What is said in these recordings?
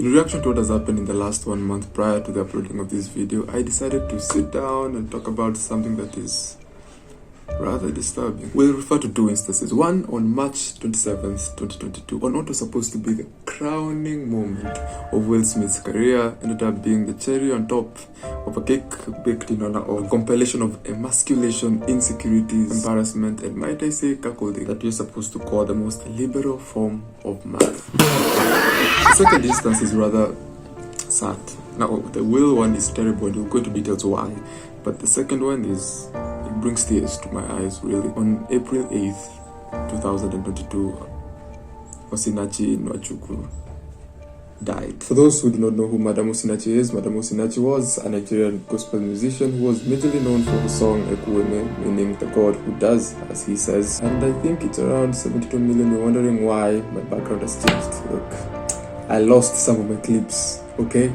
In reaction to what has happened in the last 1 month prior to the uploading of this video, I decided to sit down and talk about something that is rather disturbing. We'll refer to two instances. One on March 27th, 2022, on what was supposed to be the crowning moment of Will Smith's career, ended up being the cherry on top of a cake baked in honor of a compilation of emasculation, insecurities, embarrassment, and might I say cuckolding that you're supposed to call the most liberal form of math. The second instance is rather sad. Now, the Will one is terrible, and we'll go into details why. But the second one it brings tears to my eyes, really. On April 8th, 2022, Roykeen Mwachukwu died. For those who do not know who Madam Osinachi is, Madam Osinachi was a Nigerian gospel musician who was majorly known for the song Ekuweme, meaning the God who does as he says. And I think it's around 72 million. You're wondering why my background has changed. Look, I lost some of my clips, okay?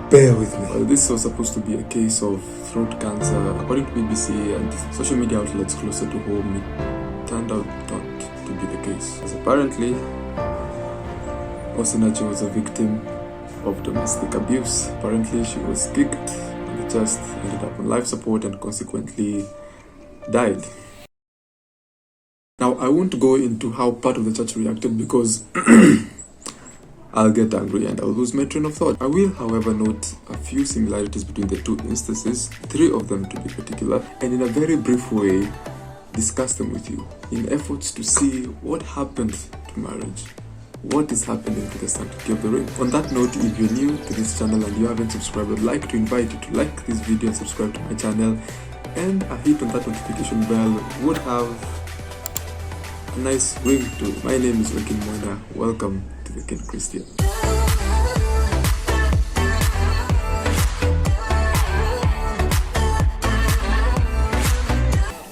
Bear with me. Well, this was supposed to be a case of throat cancer. According to BBC and social media outlets closer to home, it turned out not to be the case. As apparently, Osinachi was a victim of domestic abuse. Apparently, she was kicked in the chest, ended up on life support, and consequently died. Now, I won't go into how part of the church reacted because I'll get angry and I'll lose my train of thought. I will, however, note a few similarities between the two instances, 3 of them to be particular, and in a very brief way, discuss them with you in efforts to see what happened to marriage, what is happening to the sanctity of the ring. On that note, if you're new to this channel and you haven't subscribed, I'd like to invite you to like this video and subscribe to my channel, and a hit on that notification bell would have a nice ring to it. My name is Roykeen Mwenda. Welcome to the King Christian.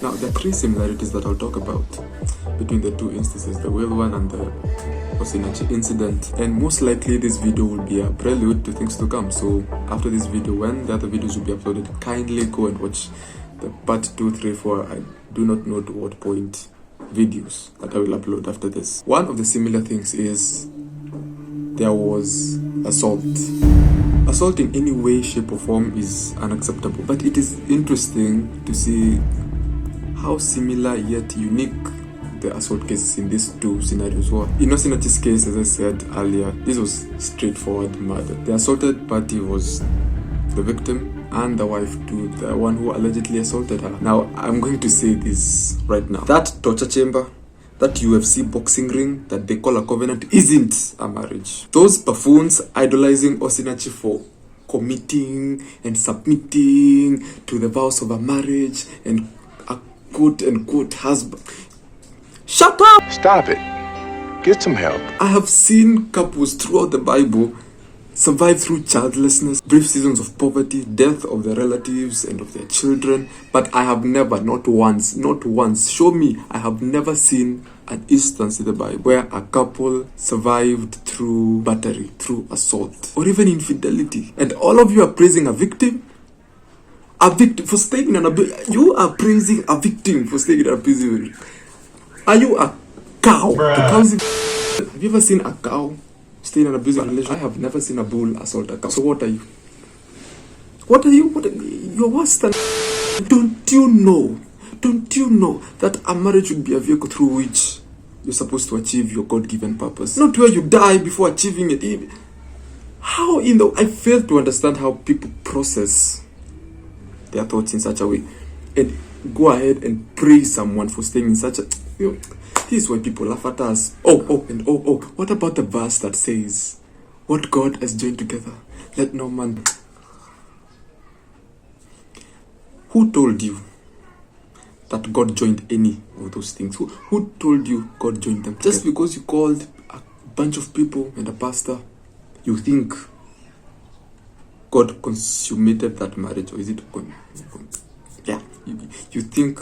Now, there are 3 similarities that I'll talk about between the two instances, the Will one and the Osinachi incident, and most likely this video will be a prelude to things to come. So after this video, when the other videos will be uploaded, kindly go and watch the part 2, 3, 4. I do not know to what point videos that I will upload after this. One of the similar things is there was assault. Assault in any way, shape or form is unacceptable, but it is interesting to see how similar yet unique the assault cases in these two scenarios were. In Osinachi's case, as I said earlier, this was straightforward murder. The assaulted party was the victim and the wife to the one who allegedly assaulted her. Now, I'm going to say this right now. That torture chamber, that UFC boxing ring that they call a covenant, isn't a marriage. Those buffoons idolizing Osinachi for committing and submitting to the vows of a marriage and a quote-unquote husband. Shut up! Stop it. Get some help. I have seen couples throughout the Bible survive through childlessness, brief seasons of poverty, death of their relatives and of their children, but I have never, not once, show me, I have never seen an instance in the Bible where a couple survived through battery, through assault, or even infidelity. And all of you are praising a victim? A victim for staying in an abusive. You are praising a victim for staying in an abusive. Are you a cow? Have you ever seen a cow stay in an abusive relationship? I have never seen a bull assault a cow. So what are you? What are you? You're worse than... Don't you know that a marriage would be a vehicle through which you're supposed to achieve your God-given purpose? Not where you die before achieving it. How in the... I fail to understand how people process their thoughts in such a way and go ahead and praise someone for staying in such a... This is why people laugh at us. What about the verse that says, what God has joined together, let no man... Who told you that God joined any of those things? Who told you God joined them? Just because you called a bunch of people and a pastor, you think God consummated that marriage? Or is it... Yeah, you think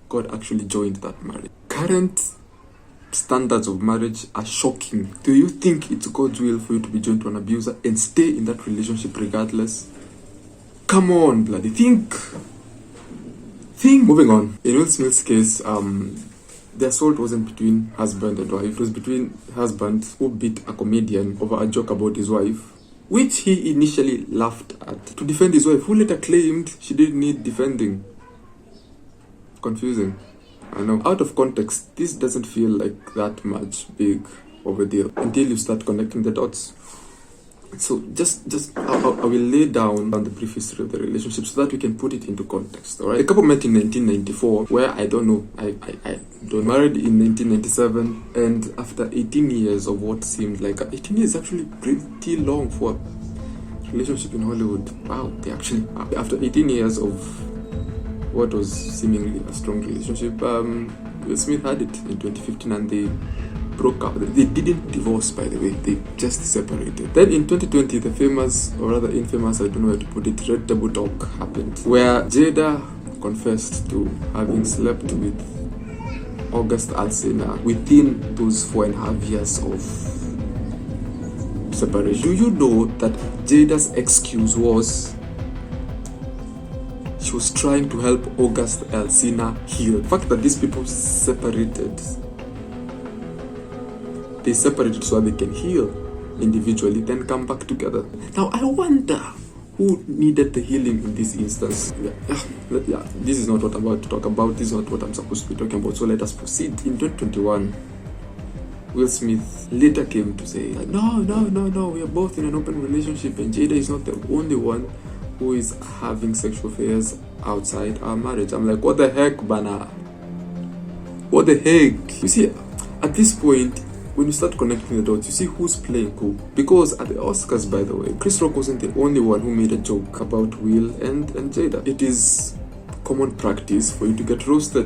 God actually joined that marriage. Current standards of marriage are shocking. Do you think it's God's will for you to be joined to an abuser and stay in that relationship regardless? Come on, bloody think. Moving on. In Will Smith's case, the assault wasn't between husband and wife. It was between husband who beat a comedian over a joke about his wife, which he initially laughed at, to defend his wife, who later claimed she didn't need defending. Confusing. I know. Out of context, this doesn't feel like that much big of a deal until you start connecting the dots. So I will lay down the brief history of the relationship so that we can put it into context. All right. The couple met in 1994, where I don't know. I don't married in 1997, and after 18 years of what seemed like 18 years, actually pretty long for a relationship in Hollywood. Wow, they actually after 18 years of what was seemingly a strong relationship, Will Smith had it in 2015, and they broke up. They didn't divorce, by the way, they just separated. Then in 2020, the famous, or rather infamous, I don't know how to put it, red table talk happened, where Jada confessed to having slept with August Alsina within those 4.5 years of separation. Do you know that Jada's excuse was she was trying to help August Alsina heal? The fact that these people separated, they separated so they can heal individually, then come back together. Now, I wonder who needed the healing in this instance. Yeah, this is not what I'm about to talk about. This is not what I'm supposed to be talking about. So let us proceed. In 2021, Will Smith later came to say, no, we are both in an open relationship, and Jada is not the only one who is having sexual affairs outside our marriage. I'm like, what the heck, Bana? What the heck? You see, at this point, when you start connecting the dots, you see who's playing who. Because at the Oscars, by the way, Chris Rock wasn't the only one who made a joke about Will and Jada. It is common practice for you to get roasted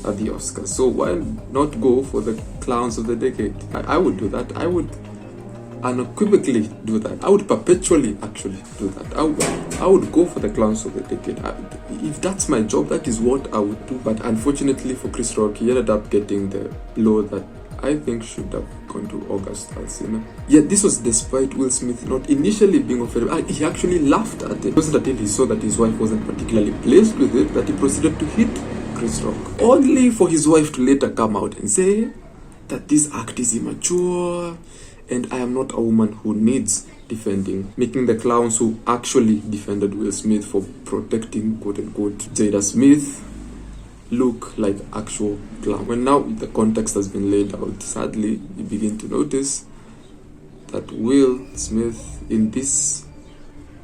at the Oscars. So why not go for the clowns of the decade? I would do that. I would unequivocally do that. I would perpetually actually do that. I would go for the clowns of the decade. If that's my job, that is what I would do. But unfortunately for Chris Rock, he ended up getting the blow that I think should have gone to August Alsina. Yet this was despite Will Smith not initially being offended. He actually laughed at it. It wasn't until he saw that his wife wasn't particularly pleased with it that he proceeded to hit Chris Rock. Only for his wife to later come out and say that this act is immature and I am not a woman who needs defending, making the clowns who actually defended Will Smith for protecting quote-unquote Jada Smith look like actual clown. When now the context has been laid out, sadly, you begin to notice that Will Smith, in this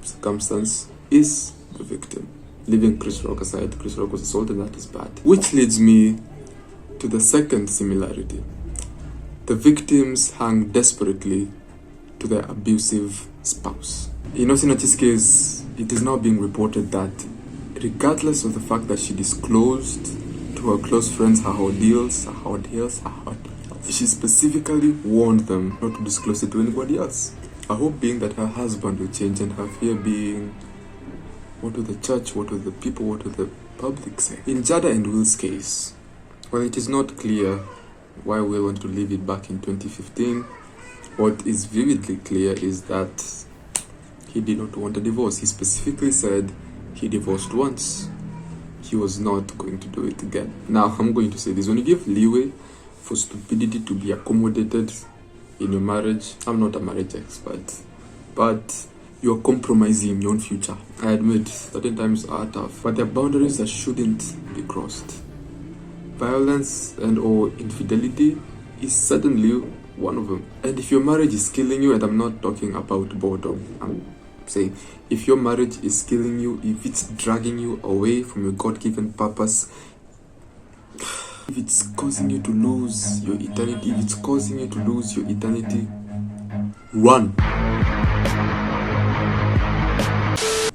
circumstance, is the victim. Leaving Chris Rock aside, Chris Rock was assaulted, that is bad. Which leads me to the second similarity. The victims hung desperately to their abusive spouse. In Osinachi's case, it is now being reported that regardless of the fact that she disclosed to her close friends her ordeals, she specifically warned them not to disclose it to anybody else. Her hope being that her husband will change, and her fear being, what will the church, what will the people, what will the public say? In Jada and Will's case, well, it is not clear why Will wanted to leave it back in 2015. What is vividly clear is that he did not want a divorce. He specifically said he divorced once. He was not going to do it again. Now, I'm going to say this. When you give leeway for stupidity to be accommodated in your marriage, I'm not a marriage expert, but you're compromising your own future. I admit, certain times are tough, but there are boundaries that shouldn't be crossed. Violence and or infidelity is certainly one of them. And if your marriage is killing you, and I'm not talking about boredom, I'm saying if your marriage is killing you, if it's dragging you away from your God-given purpose, if it's causing you to lose your eternity, if it's causing you to lose your eternity, run.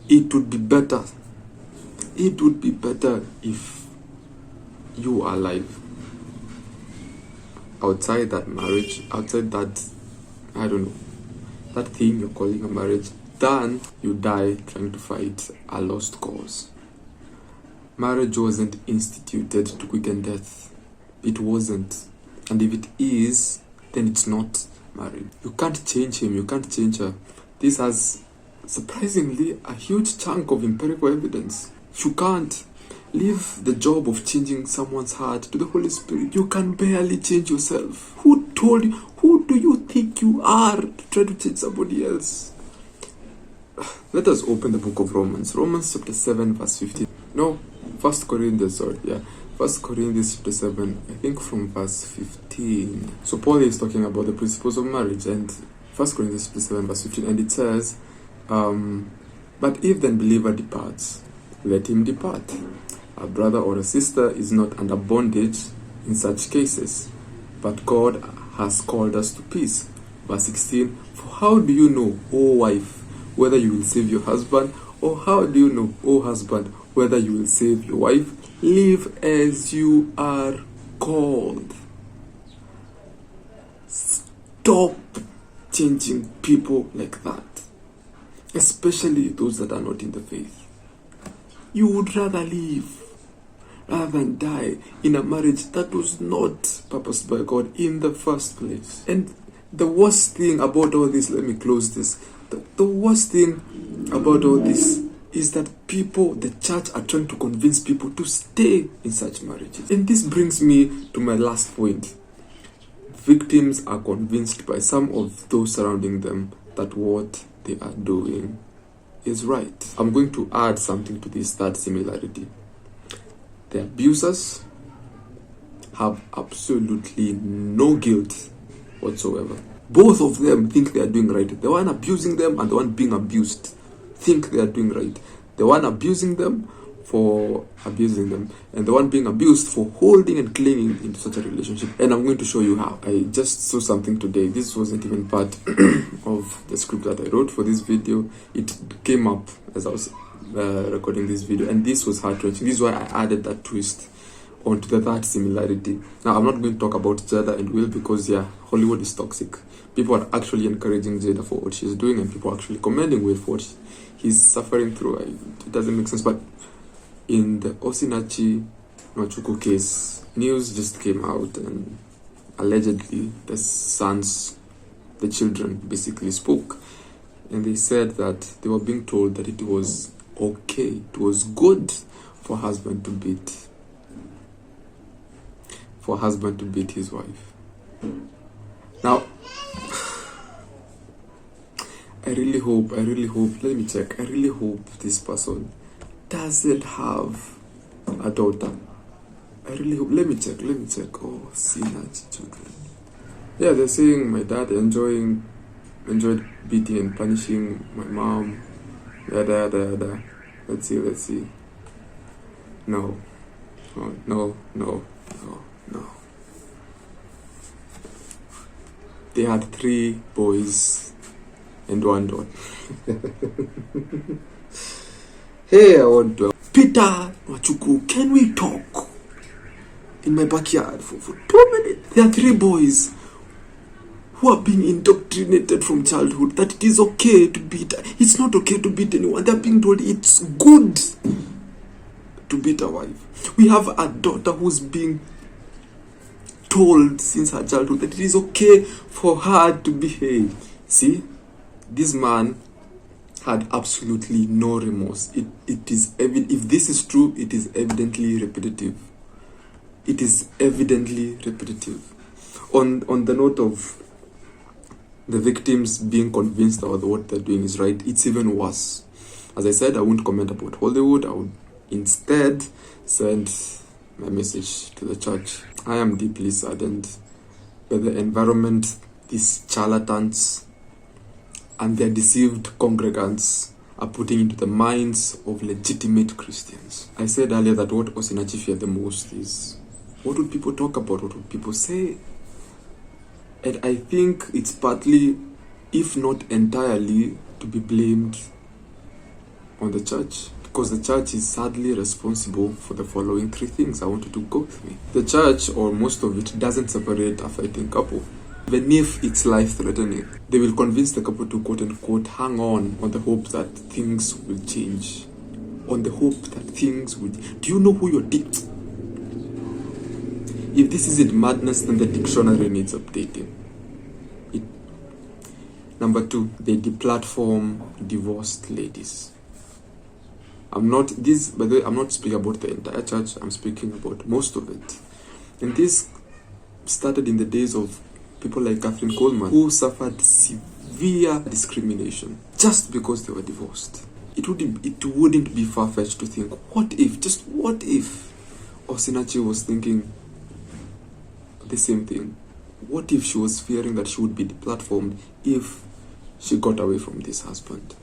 It would be better if you are alive outside that marriage, outside that, I don't know, that thing you're calling a marriage, than you die trying to fight a lost cause. Marriage wasn't instituted to quicken death. It wasn't. And if it is, then it's not marriage. You can't change him, you can't change her. This has surprisingly a huge chunk of empirical evidence. You can't. Leave the job of changing someone's heart to the Holy Spirit. You can barely change yourself. Who told you? Who do you think you are to try to change somebody else? let us open the book of Romans. Romans chapter 7 verse 15. No, 1 Corinthians, sorry. Yeah. 1 Corinthians chapter 7, I think from verse 15. So Paul is talking about the principles of marriage, and 1 Corinthians chapter 7 verse 15, and it says, but if then believer departs, let him depart. A brother or a sister is not under bondage in such cases, but God has called us to peace. Verse 16, for how do you know, O wife, whether you will save your husband, or how do you know, O husband, whether you will save your wife? Live as you are called. Stop changing people like that, especially those that are not in the faith. You would rather live rather than die in a marriage that was not purposed by God in the first place. And the worst thing about all this, let me close this. The worst thing about all this is that people, the church, are trying to convince people to stay in such marriages. And this brings me to my last point. Victims are convinced by some of those surrounding them that what they are doing is right. I'm going to add something to this third similarity. The abusers have absolutely no guilt whatsoever. Both of them think they are doing right. The one abusing them and the one being abused think they are doing right. The one abusing them for abusing them, and the one being abused for holding and clinging into such a relationship. And I'm going to show you how. I just saw something today. This wasn't even part of the script that I wrote for this video. It came up as I was recording this video, and this was heart-wrenching. This is why I added that twist onto the third similarity. Now, I'm not going to talk about Jada and Will because, yeah, Hollywood is toxic. People are actually encouraging Jada for what she's doing, and people are actually commending Will for what he's suffering through. It doesn't make sense. But in the Nwachukwu case, news just came out, and allegedly the children basically spoke, and they said that they were being told that it was okay, it was good for husband to beat his wife. Now, I really hope, let me check, I really hope this person doesn't have a daughter. I really hope, let me check. Oh, synergy children. Yeah, they're saying my dad enjoyed beating and punishing my mom. Yada. Let's see. No. They had 3 boys and 1 daughter. Hey, I want to... Peter Nwachukwu, can we talk in my backyard for 2 minutes? There are 3 boys who are being indoctrinated from childhood that it is okay to beat. It's not okay to beat anyone. They're being told it's good to beat a wife. We have a daughter who's being told since her childhood that it is okay for her to behave. See, this man had absolutely no remorse. It is evident. If this is true, it is evidently repetitive. On the note of the victims being convinced that what they're doing is right, it's even worse. As I said, I won't comment about Hollywood. I would instead send my message to the church. I am deeply saddened by the environment these charlatans and their deceived congregants are putting into the minds of legitimate Christians. I said earlier that what Osinachi feared the most is what would people talk about, what would people say? And I think it's partly, if not entirely, to be blamed on the church. Because the church is sadly responsible for the following 3 things. I want you to go with me. The church, or most of it, doesn't separate a fighting couple. Even if it's life-threatening, they will convince the couple to quote-unquote hang on the hope that things will change. On the hope that things will... Do you know who you're... If this isn't madness, then the dictionary needs updating. Number 2, they deplatform divorced ladies. By the way, I'm not speaking about the entire church, I'm speaking about most of it. And this started in the days of people like Catherine Coleman, who suffered severe discrimination just because they were divorced. It wouldn't be far-fetched to think, what if Osinachi was thinking the same thing? What if she was fearing that she would be deplatformed if she got away from this husband?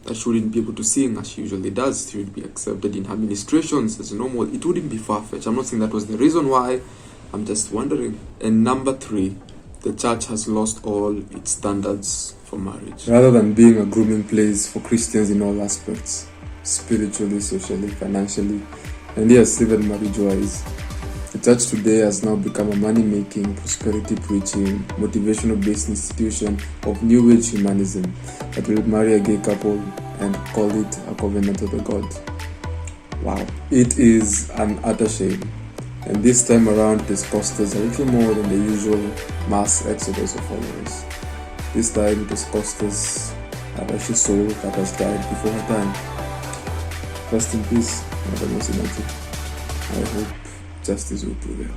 That she wouldn't be able to sing as she usually does. She would be accepted in her ministrations as normal. It wouldn't be far-fetched. I'm not saying that was the reason why. I'm just wondering. And number 3, the church has lost all its standards for marriage. Rather than being a grooming place for Christians in all aspects, spiritually, socially, financially, and yes, even marriage-wise, the church today has now become a money-making, prosperity-preaching, motivational-based institution of New Age humanism that will marry a gay couple and call it a covenant of the God. Wow. It is an utter shame. And this time around, it has cost us a little more than the usual mass exodus of followers. This time, it has cost us a precious soul that has died before her time. Rest in peace, Madam Osinachi. I hope justice will prevail.